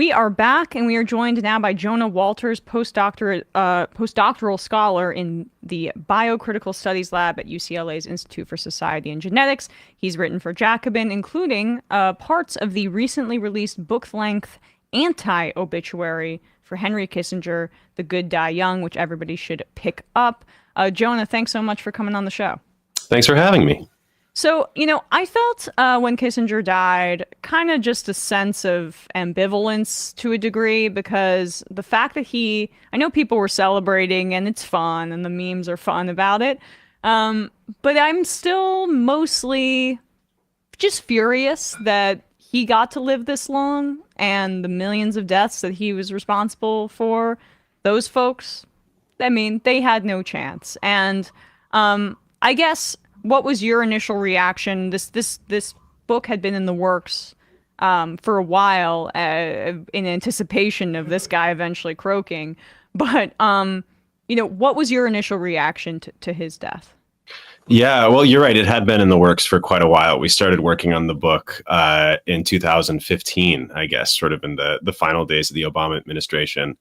We are back, and we are joined now by Jonah Walters, postdoctoral scholar in the Biocritical Studies Lab at UCLA's Institute for Society and Genetics. He's written for Jacobin, including parts of the recently released book-length anti-obituary for Henry Kissinger, The Good Die Young, which everybody should pick up. Jonah, thanks so much for coming on the show. Thanks for having me. So, I felt when Kissinger died, kind of just a sense of ambivalence to a degree, because the fact that I know people were celebrating and it's fun and the memes are fun about it. But I'm still mostly just furious that he got to live this long and the millions of deaths that he was responsible for. Those folks, I mean, they had no chance. And I guess, what was your initial reaction? This book had been in the works for a while in anticipation of this guy eventually croaking. But what was your initial reaction to his death? Yeah, well, you're right. It had been in the works for quite a while. We started working on the book in 2015, I guess, sort of in the final days of the Obama administration.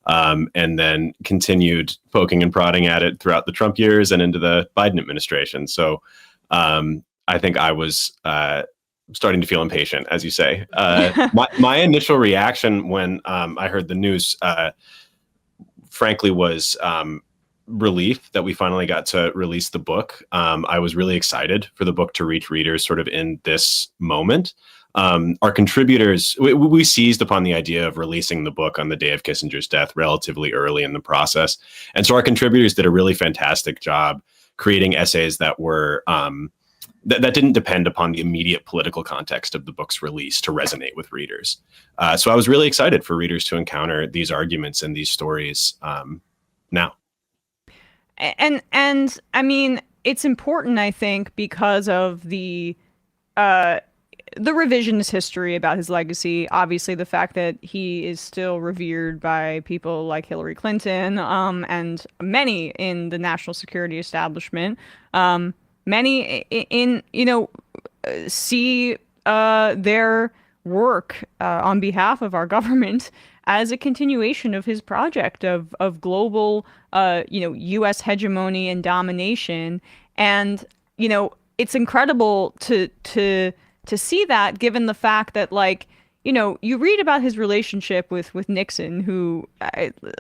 And then continued poking and prodding at it throughout the Trump years and into the Biden administration. So I think I was starting to feel impatient, as you say. My initial reaction when I heard the news, frankly, was relief that we finally got to release the book. I was really excited for the book to reach readers sort of in this moment. Our contributors, we seized upon the idea of releasing the book on the day of Kissinger's death relatively early in the process. And so our contributors did a really fantastic job creating essays that were that didn't depend upon the immediate political context of the book's release to resonate with readers. So I was really excited for readers to encounter these arguments and these stories now. And I mean, it's important, I think, because of the revisionist history about his legacy. Obviously, the fact that he is still revered by people like Hillary Clinton, and many in the national security establishment. Many see their work on behalf of our government as a continuation of his project of global, U.S. hegemony and domination. And, it's incredible to see that, given the fact that, you read about his relationship with Nixon, who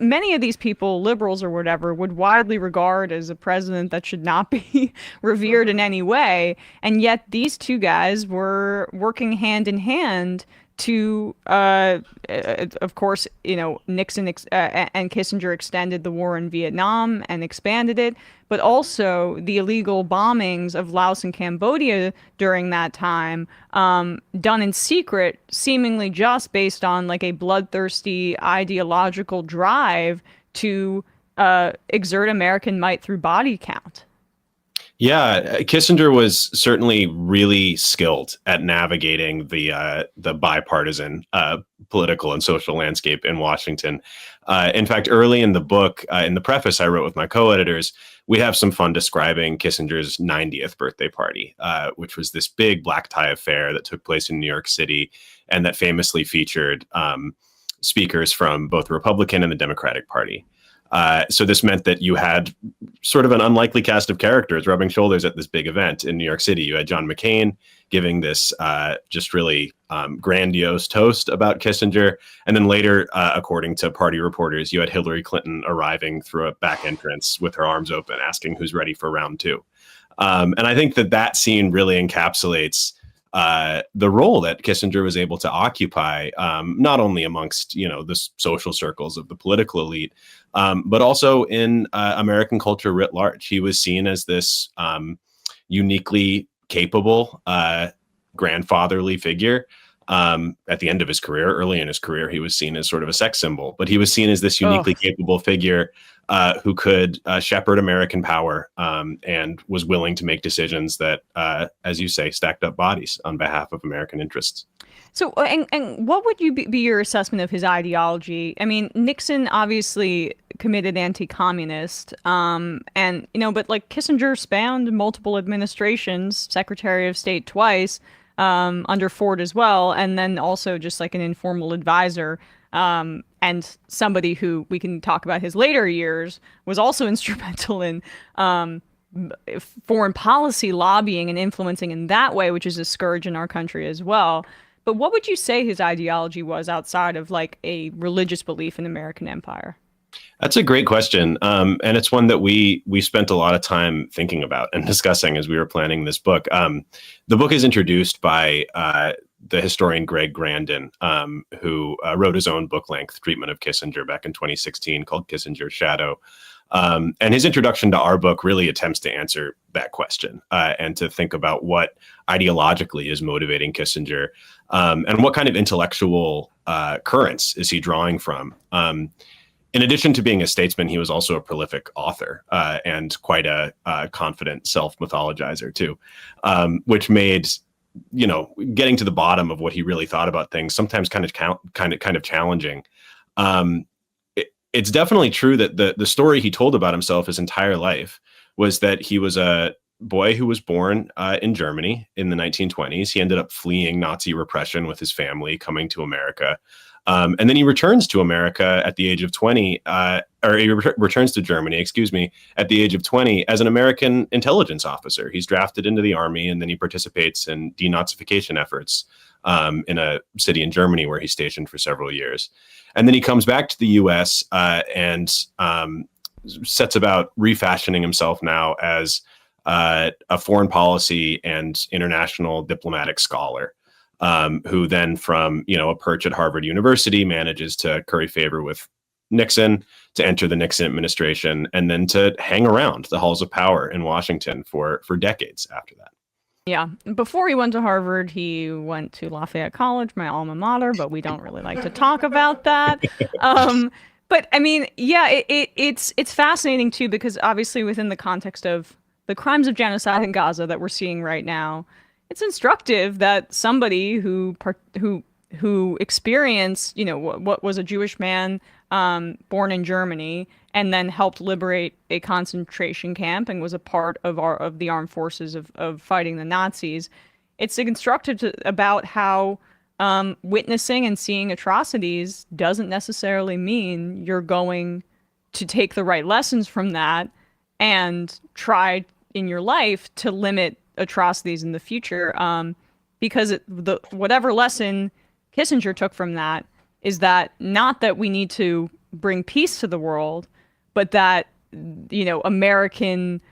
many of these people, liberals or whatever, would widely regard as a president that should not be revered in any way. And yet these two guys were working hand in hand to, of course, Nixon and Kissinger extended the war in Vietnam and expanded it, but also the illegal bombings of Laos and Cambodia during that time, done in secret, seemingly just based on a bloodthirsty ideological drive to exert American might through body count. Yeah, Kissinger was certainly really skilled at navigating the bipartisan political and social landscape in Washington. In fact, early in the book, in the preface I wrote with my co-editors, we have some fun describing Kissinger's 90th birthday party, which was this big black tie affair that took place in New York City and that famously featured speakers from both the Republican and the Democratic Party. So this meant that you had sort of an unlikely cast of characters rubbing shoulders at this big event in New York City. You had John McCain giving this just really grandiose toast about Kissinger. And then later, according to party reporters, you had Hillary Clinton arriving through a back entrance with her arms open, asking who's ready for round two. And I think that scene really encapsulates the role that Kissinger was able to occupy, not only amongst, the social circles of the political elite, but also in American culture writ large. He was seen as this uniquely capable, grandfatherly figure. At the end of his career, early in his career, he was seen as sort of a sex symbol, but he was seen as this uniquely capable figure who could shepherd American power and was willing to make decisions that, as you say, stacked up bodies on behalf of American interests. So, and what would you be your assessment of his ideology? I mean, Nixon obviously committed anti-communist, but Kissinger spanned multiple administrations, Secretary of State twice. under Ford as well, and then also just like an informal advisor, and somebody who we can talk about his later years was also instrumental in foreign policy lobbying and influencing in that way, which is a scourge in our country as well. But what would you say his ideology was outside of like a religious belief in American empire? That's a great question, and it's one that we spent a lot of time thinking about and discussing as we were planning this book. The book is introduced by the historian Greg Grandin, who wrote his own book-length treatment of Kissinger back in 2016 called Kissinger's Shadow. And his introduction to our book really attempts to answer that question and to think about what ideologically is motivating Kissinger, and what kind of intellectual currents is he drawing from. In addition to being a statesman, he was also a prolific author and quite a confident self-mythologizer too, which made, getting to the bottom of what he really thought about things sometimes kind of challenging. It's definitely true that the story he told about himself his entire life was that he was a boy who was born in Germany in the 1920s. He ended up fleeing Nazi repression with his family, coming to America. And then he returns to America at the age of 20, or he returns to Germany, excuse me, at the age of 20 as an American intelligence officer. He's drafted into the army, and then he participates in denazification efforts in a city in Germany where he's stationed for several years. And then he comes back to the U.S. And sets about refashioning himself now as a foreign policy and international diplomatic scholar. Who then from, a perch at Harvard University manages to curry favor with Nixon, to enter the Nixon administration, and then to hang around the halls of power in Washington for decades after that. Yeah. Before he went to Harvard, he went to Lafayette College, my alma mater, but we don't really like to talk about that. But I mean, yeah, it's fascinating too, because obviously within the context of the crimes of genocide in Gaza that we're seeing right now, it's instructive that somebody who experienced, what was a Jewish man born in Germany and then helped liberate a concentration camp and was a part of the armed forces of fighting the Nazis. It's instructive about how witnessing and seeing atrocities doesn't necessarily mean you're going to take the right lessons from that and try in your life to limit atrocities in the future, because whatever lesson Kissinger took from that is that not that we need to bring peace to the world, but that American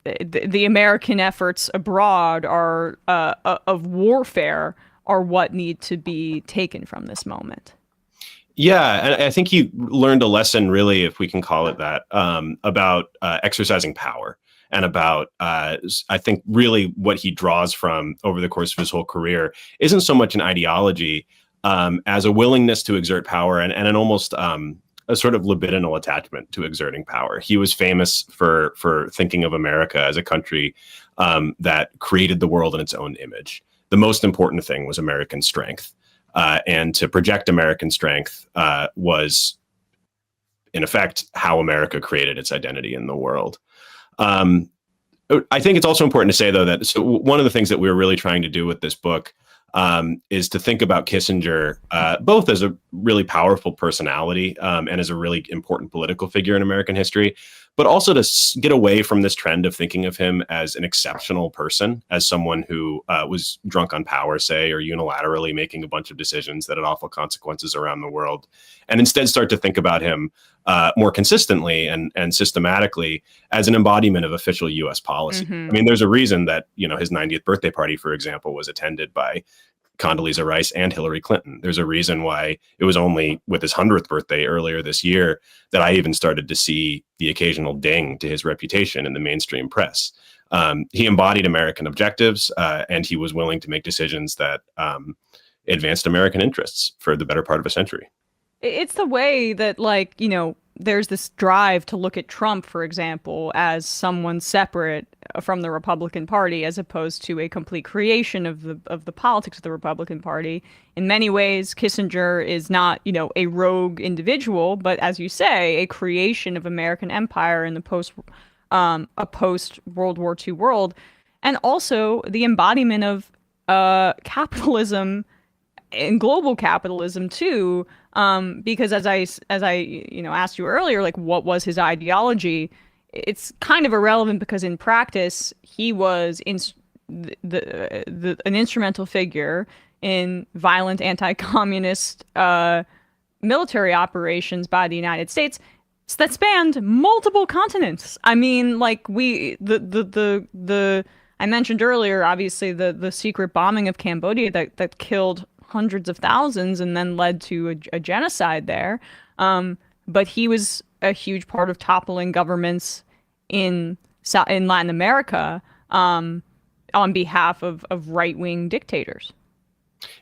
the American efforts abroad are of warfare are what need to be taken from this moment. Yeah, and I think he learned a lesson, really, if we can call it that, about exercising power. And about, I think, really what he draws from over the course of his whole career isn't so much an ideology as a willingness to exert power and an almost a sort of libidinal attachment to exerting power. He was famous for thinking of America as a country that created the world in its own image. The most important thing was American strength. And to project American strength was, in effect, how America created its identity in the world. I think it's also important to say, though, that one of the things that we were really trying to do with this book is to think about Kissinger both as a really powerful personality and as a really important political figure in American history, but also to get away from this trend of thinking of him as an exceptional person, as someone who was drunk on power, say, or unilaterally making a bunch of decisions that had awful consequences around the world, and instead start to think about him more consistently and systematically as an embodiment of official U.S. policy. Mm-hmm. I mean, there's a reason that, his 90th birthday party, for example, was attended by Condoleezza Rice and Hillary Clinton. There's a reason why it was only with his 100th birthday earlier this year that I even started to see the occasional ding to his reputation in the mainstream press. He embodied American objectives, and he was willing to make decisions that advanced American interests for the better part of a century. It's the way that, there's this drive to look at Trump, for example, as someone separate from the Republican Party, as opposed to a complete creation of the politics of the Republican Party. In many ways, Kissinger is not, a rogue individual, but as you say, a creation of American empire in the post World War II world. and also the embodiment of capitalism and global capitalism too. Because as I asked you earlier, like what was his ideology? It's kind of irrelevant because in practice he was an instrumental figure in violent anti-communist military operations by the United States that spanned multiple continents. I mean, like the I mentioned earlier, obviously the secret bombing of Cambodia that killed hundreds of thousands and then led to a genocide there. But he was a huge part of toppling governments in Latin America on behalf of right-wing dictators.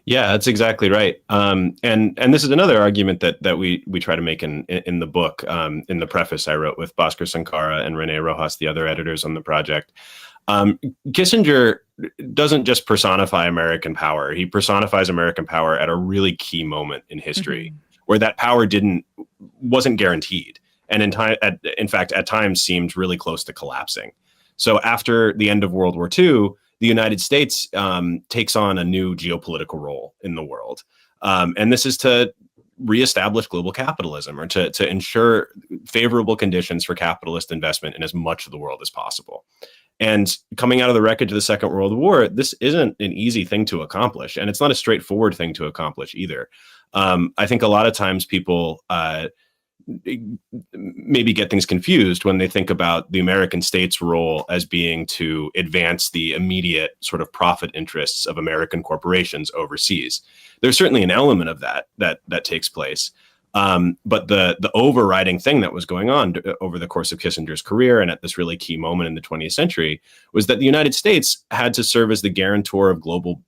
Yeah, that's exactly right. And this is another argument that we try to make in the book. In the preface I wrote with Bhaskar Sankara and Rene Rojas, the other editors on the project. Kissinger doesn't just personify American power. He personifies American power at a really key moment in history where that power wasn't guaranteed. And in fact, at times seemed really close to collapsing. So after the end of World War II, the United States takes on a new geopolitical role in the world. And this is to reestablish global capitalism, or to ensure favorable conditions for capitalist investment in as much of the world as possible. And coming out of the wreckage of the Second World War, this isn't an easy thing to accomplish. And it's not a straightforward thing to accomplish either. I think a lot of times people maybe get things confused when they think about the American state's role as being to advance the immediate sort of profit interests of American corporations overseas. There's certainly an element of that takes place. But the overriding thing that was going on over the course of Kissinger's career and at this really key moment in the 20th century was that the United States had to serve as the guarantor of global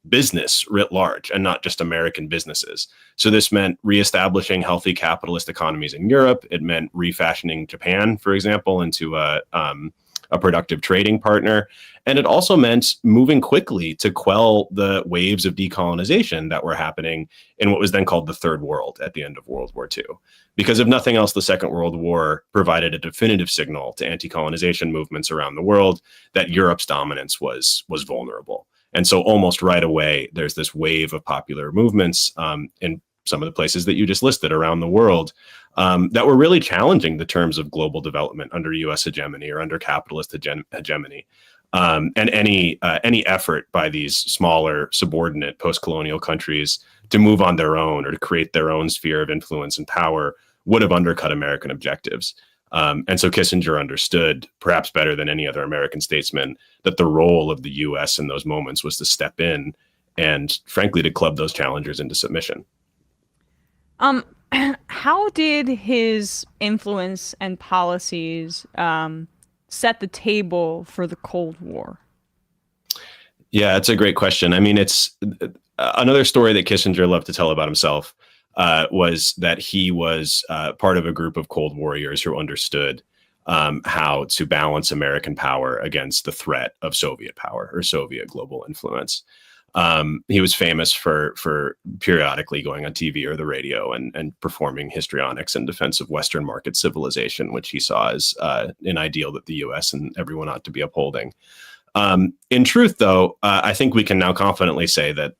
business writ large, and not just American businesses. So this meant reestablishing healthy capitalist economies in Europe. It meant refashioning Japan, for example, into a productive trading partner. And it also meant moving quickly to quell the waves of decolonization that were happening in what was then called the Third World at the end of World War II. Because if nothing else, the Second World War provided a definitive signal to anti-colonization movements around the world that Europe's dominance was vulnerable. And so almost right away, there's this wave of popular movements in some of the places that you just listed around the world that were really challenging the terms of global development under U.S. hegemony or under capitalist hegemony. And any effort by these smaller subordinate post-colonial countries to move on their own or to create their own sphere of influence and power would have undercut American objectives. And so Kissinger understood, perhaps better than any other American statesman, that the role of the U.S. in those moments was to step in and, frankly, to club those challengers into submission. How did his influence and policies set the table for the Cold War? Yeah, that's a great question. I mean, it's another story that Kissinger loved to tell about himself was that he was part of a group of Cold Warriors who understood how to balance American power against the threat of Soviet power or Soviet global influence. He was famous for periodically going on TV or the radio and performing histrionics in defense of Western market civilization, which he saw as an ideal that the U.S. and everyone ought to be upholding. In truth, though, I think we can now confidently say that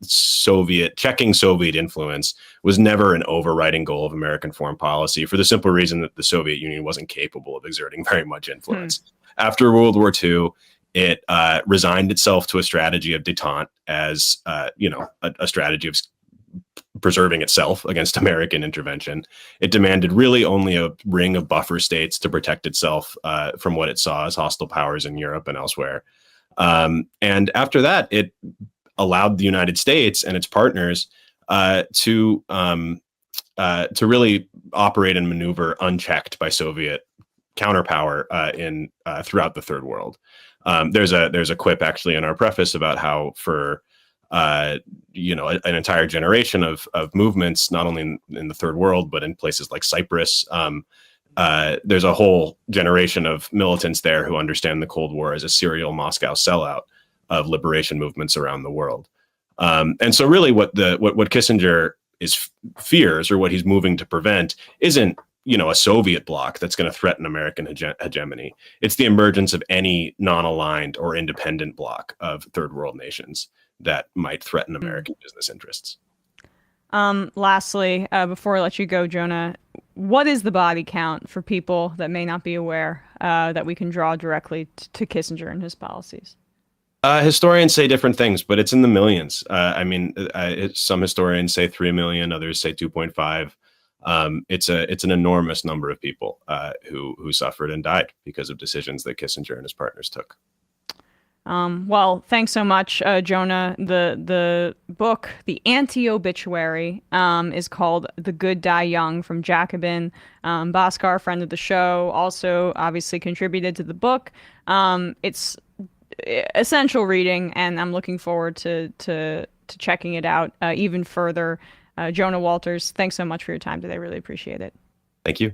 checking Soviet influence was never an overriding goal of American foreign policy, for the simple reason that the Soviet Union wasn't capable of exerting very much influence. After World War II, it resigned itself to a strategy of détente as a strategy of preserving itself against American intervention. It demanded really only a ring of buffer states to protect itself from what it saw as hostile powers in Europe and elsewhere. And after that, it allowed the United States and its partners to really operate and maneuver unchecked by Soviet counterpower throughout the Third World. There's a quip actually in our preface about how for an entire generation of movements, not only in the Third World but in places like Cyprus. There's a whole generation of militants there who understand the Cold War as a serial Moscow sellout of liberation movements around the world. And so really what Kissinger fears, or what he's moving to prevent, isn't a Soviet bloc that's going to threaten American hegemony. It's the emergence of any non-aligned or independent bloc of third world nations that might threaten American business interests. Lastly, before I let you go, Jonah, what is the body count for people that may not be aware that we can draw directly to Kissinger and his policies? Historians say different things, but it's in the millions. Some historians say 3 million, others say 2.5. It's an enormous number of people who suffered and died because of decisions that Kissinger and his partners took. Well, thanks so much, Jonah. The book, The Anti-Obituary, is called The Good Die Young from Jacobin. Bhaskar, friend of the show, also obviously contributed to the book. It's essential reading, and I'm looking forward to checking it out even further. Jonah Walters, thanks so much for your time today. Really appreciate it. Thank you.